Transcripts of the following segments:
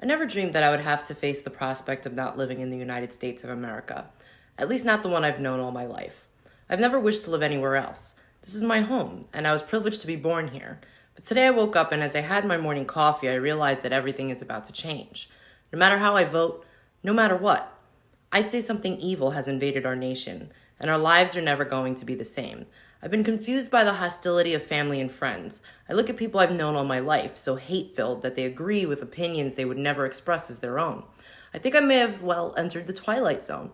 I never dreamed that I would have to face the prospect of not living in the United States of America, at least not the one I've known all my life. I've never wished to live anywhere else. This is my home, and I was privileged to be born here. But today I woke up, and as I had my morning coffee, I realized that everything is about to change. No matter how I vote, no matter what, I say something evil has invaded our nation, and our lives are never going to be the same. I've been confused by the hostility of family and friends. I look at people I've known all my life, so hate-filled that they agree with opinions they would never express as their own. I think I may have, entered the twilight zone.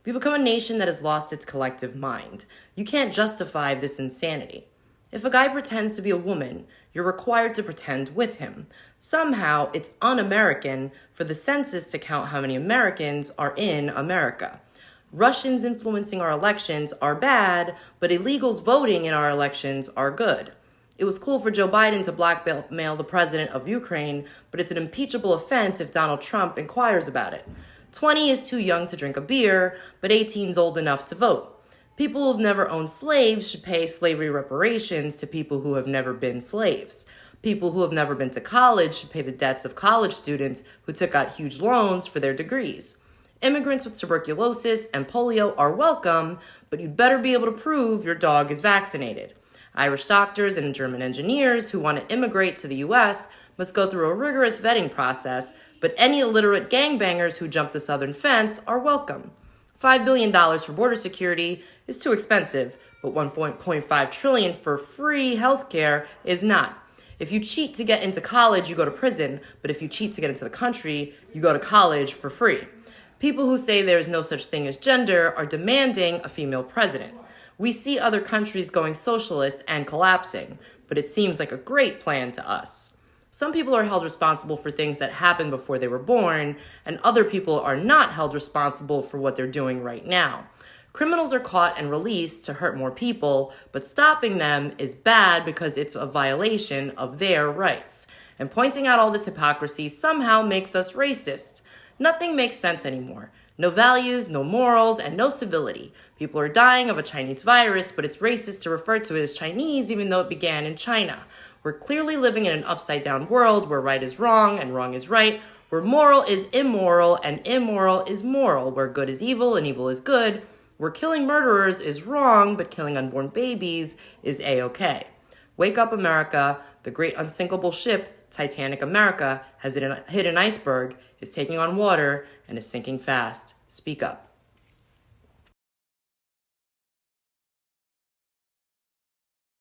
We become a nation that has lost its collective mind. You can't justify this insanity. If a guy pretends to be a woman, you're required to pretend with him. Somehow, it's un-American for the census to count how many Americans are in America. Russians influencing our elections are bad, but illegals voting in our elections are good. It was cool for Joe Biden to blackmail the president of Ukraine, but it's an impeachable offense if Donald Trump inquires about it. 20 is too young to drink a beer, but 18 is old enough to vote. People who have never owned slaves should pay slavery reparations to people who have never been slaves. People who have never been to college should pay the debts of college students who took out huge loans for their degrees. Immigrants with tuberculosis and polio are welcome, but you'd better be able to prove your dog is vaccinated. Irish doctors and German engineers who want to immigrate to the U.S. must go through a rigorous vetting process, but any illiterate gangbangers who jump the southern fence are welcome. $5 billion for border security is too expensive, but $1.5 trillion for free healthcare is not. If you cheat to get into college, you go to prison, but if you cheat to get into the country, you go to college for free. People who say there is no such thing as gender are demanding a female president. We see other countries going socialist and collapsing, but it seems like a great plan to us. Some people are held responsible for things that happened before they were born, and other people are not held responsible for what they're doing right now. Criminals are caught and released to hurt more people, but stopping them is bad because it's a violation of their rights. And pointing out all this hypocrisy somehow makes us racist. Nothing makes sense anymore. No values, no morals, and no civility. People are dying of a Chinese virus, but it's racist to refer to it as Chinese even though it began in China. We're clearly living in an upside-down world where right is wrong and wrong is right, where moral is immoral and immoral is moral, where good is evil and evil is good, where killing murderers is wrong but killing unborn babies is A-okay. Wake up, America. The great unsinkable ship, Titanic America, has hit an iceberg, is taking on water, and is sinking fast. Speak up.